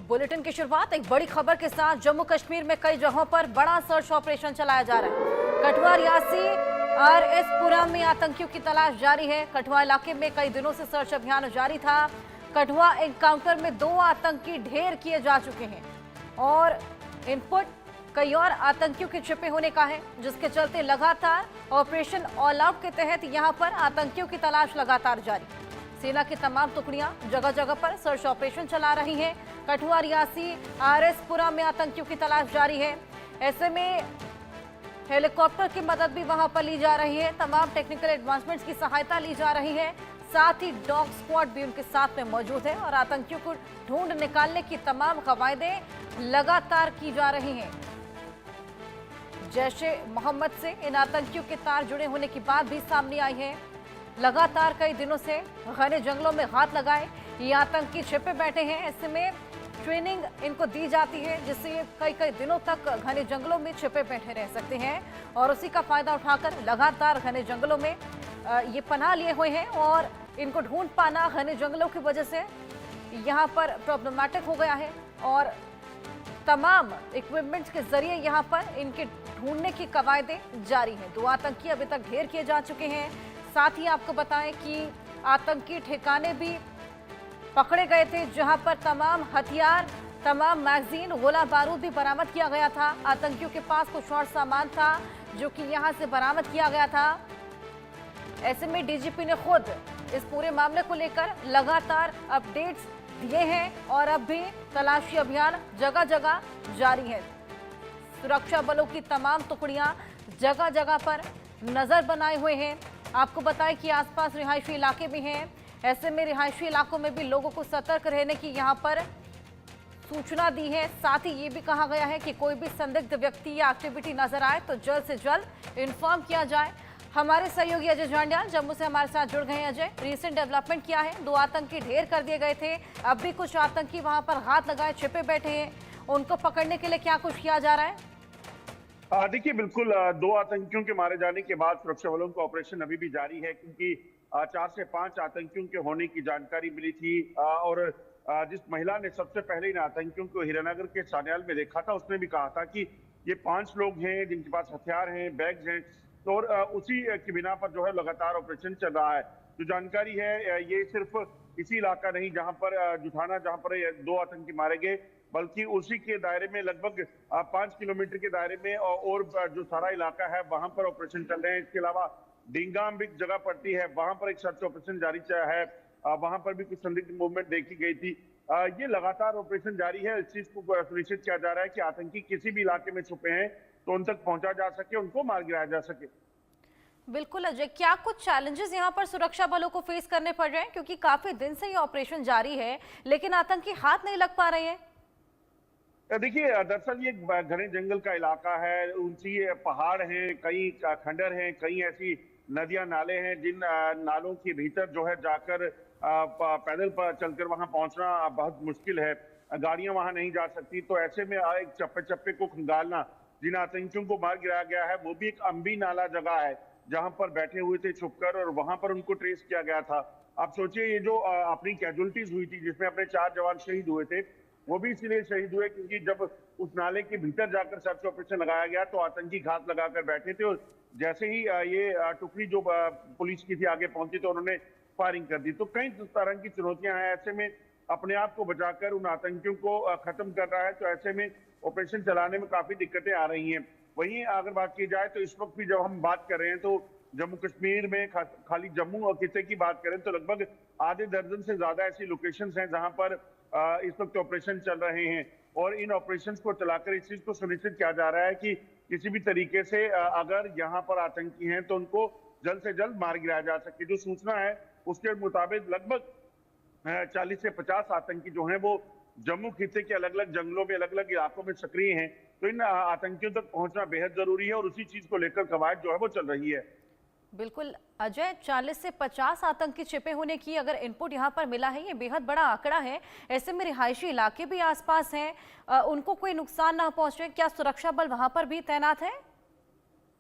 Bulletin की शुरुआत एक बड़ी खबर के साथ। जम्मू कश्मीर में कई जगहों पर बड़ा सर्च ऑपरेशन चलाया जा रहा है। कठुआ रियासी RS पुरा में आतंकियों की तलाश जारी है। कठुआ इलाके में कई दिनों से सर्च अभियान जारी था। कठुआ एनकाउंटर में 2 आतंकी ढेर किए जा चुके हैं और इनपुट कई और आतंकियों के छिपे होने का है, जिसके चलते लगातार ऑपरेशन ऑल आउट के तहत यहां पर आतंकियों की तलाश लगातार जारी। सेना की तमाम टुकड़ियां जगह जगह पर सर्च ऑपरेशन चला रही हैं। कठुआ रियासी RS पुरा में आतंकियों की तलाश जारी है। ऐसे में हेलीकॉप्टर की मदद भी वहां पर ली जा रही है। तमाम टेक्निकल एडवांसमेंट्स की सहायता ली जा रही है। साथ ही डॉग स्क्वाड भी उनके साथ में मौजूद है और आतंकियों को ढूंढ निकालने की तमाम कवायदें लगातार की जा रही हैं। जैश ए मोहम्मद से इन आतंकियों के तार जुड़े होने की बात भी सामने आई है। लगातार कई दिनों से घने जंगलों में हाथ लगाए ये आतंकी छिपे बैठे हैं। ऐसे में ट्रेनिंग इनको दी जाती है, जिससे ये कई दिनों तक घने जंगलों में छिपे बैठे रह सकते हैं और उसी का फायदा उठाकर लगातार घने जंगलों में ये पनाह लिए हुए हैं और इनको ढूंढ पाना घने जंगलों की वजह से यहाँ पर प्रॉब्लमैटिक हो गया है और तमाम इक्विपमेंट्स के जरिए यहाँ पर इनके ढूंढने की कवायदें जारी हैं। 2 आतंकी अभी तक ढेर किए जा चुके हैं। साथ ही आपको बताएं कि आतंकी ठिकाने भी पकड़े गए थे, जहां पर तमाम हथियार, तमाम मैगजीन, गोला बारूद भी बरामद किया गया था। आतंकियों के पास कुछ और सामान था जो कि यहां से बरामद किया गया था। ऐसे में DGP ने खुद इस पूरे मामले को लेकर लगातार अपडेट्स दिए हैं और अब भी तलाशी अभियान जगह जगह जारी है। सुरक्षा बलों की तमाम टुकड़ियां जगह जगह पर नजर बनाए हुए हैं। आपको बताएं कि आसपास रिहायशी इलाके भी हैं। ऐसे में रिहायशी इलाकों में भी लोगों को सतर्क रहने की यहां पर सूचना दी है। साथ ही ये भी कहा गया है कि कोई भी संदिग्ध व्यक्ति या एक्टिविटी नजर आए तो जल्द से जल्द इन्फॉर्म किया जाए। हमारे सहयोगी अजय जांडियाल जम्मू से हमारे साथ जुड़ गए हैं। अजय, रिसेंट डेवलपमेंट क्या है? 2 आतंकी ढेर कर दिए गए थे, अब भी कुछ आतंकी वहां पर हाथ लगाए छिपे बैठे हैं, उनको पकड़ने के लिए क्या कुछ किया जा रहा है? देखिए, बिल्कुल 2 आतंकियों के मारे जाने के बाद सुरक्षा बलों का ऑपरेशन अभी भी जारी है, क्योंकि 4 से 5 आतंकियों के होने की जानकारी मिली थी और जिस महिला ने सबसे पहले इन आतंकियों को हीरानगर के सान्याल में देखा था, उसने भी कहा था कि ये 5 लोग हैं जिनके पास हथियार हैं, बैग्स हैं। तो और उसी की बिना पर जो है लगातार ऑपरेशन चल रहा है। जो जानकारी है, ये सिर्फ इसी इलाका नहीं जहां पर जुठाना, जहां पर 2 आतंकी मारे गए, बल्कि उसी के दायरे में लगभग 5 किलोमीटर के दायरे में और जो सारा इलाका है वहां पर ऑपरेशन चल रहे हैं। इसके अलावा डिंगाम भी जगह पड़ती है, वहां पर एक सर्च ऑपरेशन जारी है। वहां पर भी कुछ संदिग्ध मूवमेंट देखी गई थी। ये लगातार ऑपरेशन जारी है। इस चीज को सुनिश्चित किया जा रहा है कि आतंकी किसी भी इलाके में छुपे हैं तो उन तक पहुंचा जा सके, उनको मार गिराया जा सके। बिल्कुल अजय, क्या कुछ चैलेंजेस यहाँ पर सुरक्षा बलों को फेस करने पड़ रहे हैं? क्योंकि काफी दिन से ये ऑपरेशन जारी है लेकिन आतंकी हाथ नहीं लग पा रहे हैं। देखिए, दरअसल ये घने जंगल का इलाका है, ऊंची पहाड़ हैं, कई खंडर हैं, कई ऐसी नदियां नाले हैं जिन नालों के भीतर जो है जाकर पैदल चलकर वहां पहुंचना बहुत मुश्किल है। गाड़ियां वहां नहीं जा सकती। तो ऐसे में एक चप्पे चप्पे को खंगालना, जिन आतंकियों को मार गिराया गया है वो भी एक अंबी नाला जगह है जहां पर बैठे हुए थे छुपकर और वहां पर उनको ट्रेस किया गया था। आप सोचिए, ये जो अपनी कैजुअलिटीज हुई थी जिसमें अपने 4 जवान शहीद हुए थे, वो भी इसलिए शहीद हुए क्योंकि जब उस नाले के भीतर जाकर सर्च ऑपरेशन लगाया गया तो आतंकी घात लगाकर बैठे थे और जैसे ही ये टुकड़ी जो पुलिस की थी आगे पहुंची तो उन्होंने फायरिंग कर दी। तो कई तरह की चुनौतियां हैं। ऐसे में अपने आप को बचाकर उन आतंकियों को खत्म कर रहा है, तो ऐसे में ऑपरेशन चलाने में काफी दिक्कतें आ रही हैं। वहीं अगर बात की जाए तो इस वक्त भी जब हम बात कर रहे हैं तो जम्मू कश्मीर में खाली जम्मू और खित्ते की बात करें तो लगभग आधे दर्जन से ज्यादा ऐसी लोकेशंस हैं जहां पर इस वक्त ऑपरेशन चल रहे हैं और इन ऑपरेशंस को चलाकर इस चीज को सुनिश्चित किया जा रहा है कि किसी भी तरीके से अगर यहाँ पर आतंकी हैं तो उनको जल्द से जल्द मार गिराया जा सके। जो सूचना है उसके मुताबिक लगभग 40 से 50 आतंकी जो हैं वो जम्मू खित्ते के अलग अलग जंगलों में, अलग अलग इलाकों में सक्रिय हैं। तो इन आतंकियों तक पहुंचना बेहद जरूरी है और उसी चीज को लेकर कवायद जो है वो चल रही है। बिल्कुल अजय, 40 से 50 आतंकी छिपे होने की अगर इनपुट यहाँ पर मिला है, ये बेहद बड़ा आंकड़ा है। ऐसे में रिहायशी इलाके भी आसपास हैं, उनको कोई नुकसान ना पहुंचे, क्या सुरक्षा बल वहां पर भी तैनात है?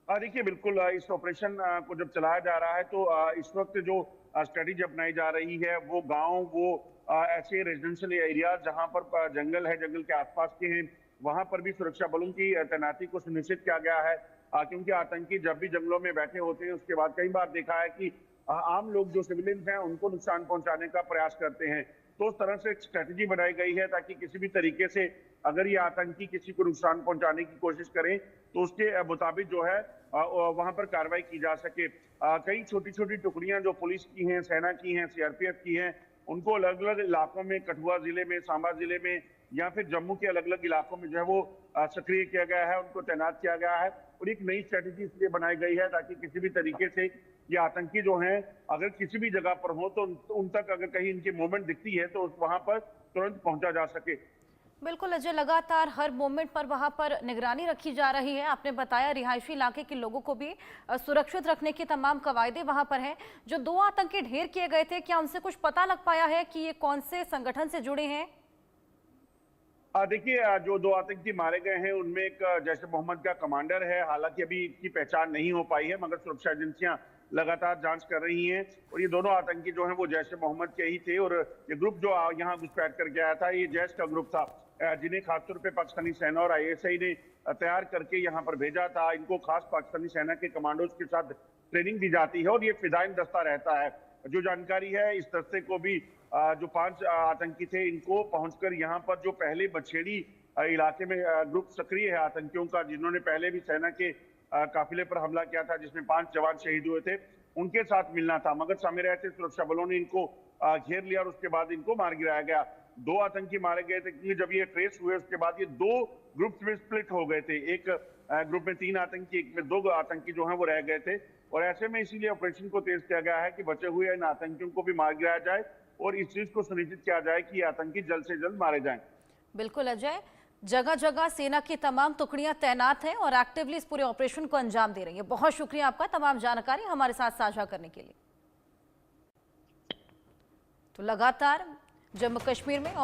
देखिए, बिल्कुल इस ऑपरेशन को जब चलाया जा रहा है तो इस वक्त जो स्ट्रेटेजी अपनाई जा रही है वो गांव, वो ऐसे रेजिडेंशियल एरिया जहां पर जंगल है, जंगल के आसपास के हैं, वहां पर भी सुरक्षा बलों की तैनाती को सुनिश्चित किया गया है। क्योंकि आतंकी जब भी जंगलों में बैठे होते हैं, उसके बाद कई बार देखा है कि आम लोग जो सिविलियंस हैं उनको नुकसान पहुंचाने का प्रयास करते हैं। तो उस तरह से एक स्ट्रेटेजी बनाई गई है ताकि किसी भी तरीके से अगर ये आतंकी किसी को नुकसान पहुंचाने की कोशिश करें तो उसके मुताबिक जो है वहां पर कार्रवाई की जा सके। कई छोटी छोटी टुकड़ियां जो पुलिस की हैं, सेना की हैं, सीआरपीएफ की हैं, उनको अलग अलग इलाकों में, कठुआ जिले में, सांबा जिले में या फिर जम्मू के अलग अलग इलाकों में जो है वो सक्रिय किया गया है, उनको तैनात किया गया है। और एक नई स्ट्रेटेजी इसलिए बनाई गई है ताकि किसी भी तरीके से ये आतंकी जो हैं अगर किसी भी जगह पर हो तो उन तक अगर कहीं इनकी मूवमेंट दिखती है तो वहां पर तुरंत पहुंचा जा सके। बिल्कुल अजय, लगातार हर मोमेंट पर वहां पर निगरानी रखी जा रही है। आपने बताया रिहायशी इलाके के लोगों को भी सुरक्षित रखने की तमाम कवायदे वहां पर हैं। जो 2 आतंकी ढेर किए गए थे, क्या उनसे कुछ पता लग पाया है कि ये कौन से संगठन से जुड़े हैं? देखिए, जो 2 आतंकी मारे गए हैं उनमें एक जैश ए मोहम्मद का कमांडर है। हालांकि अभी इसकी पहचान नहीं हो पाई है, मगर सुरक्षा एजेंसियां लगातार जांच कर रही हैं। और ये दोनों आतंकी जो हैं वो जैश ए मोहम्मद के ही थे। और ये ग्रुप जो यहाँ घुसपैठ करके आया था, ये जैश का ग्रुप था, जिन्हें खासतौर पे पाकिस्तानी सेना और आईएसआई ने तैयार करके यहाँ पर भेजा था। इनको खास पाकिस्तानी सेना के कमांडोज के साथ ट्रेनिंग दी जाती है और ये फिदाइन दस्ता रहता है। जो जानकारी है, इस दस्ते को भी जो 5 आतंकी थे, इनको पहुंचकर यहाँ पर जो पहले बछेड़ी इलाके में ग्रुप सक्रिय है आतंकियों का, जिन्होंने पहले भी सेना के काफिले पर हमला किया था जिसमें 5 जवान शहीद हुए थे, उनके साथ मिलना था। मगर समय रहते सुरक्षा बलों ने इनको घेर लिया और उसके बाद इनको मार गिराया गया। 2 आतंकी मारे गए थे क्योंकि जब ये ट्रेस हुए उसके बाद ये 2 ग्रुप्स में स्प्लिट हो गए थे। एक ग्रुप में 3 आतंकी, एक में 2 आतंकी जो है वो रह गए थे। और ऐसे में इसीलिए ऑपरेशन को तेज किया गया है कि बचे हुए इन आतंकियों को भी मार गिराया जाए और इस चीज को सुनिश्चित किया जाए कि ये आतंकी जल्द से जल्द मारे जाएं। बिल्कुल अजय, जगह जगह सेना की तमाम टुकड़ियां तैनात हैं और एक्टिवली इस पूरे ऑपरेशन को अंजाम दे रही है। बहुत शुक्रिया आपका तमाम जानकारी हमारे साथ साझा करने के लिए। तो लगातार जम्मू कश्मीर में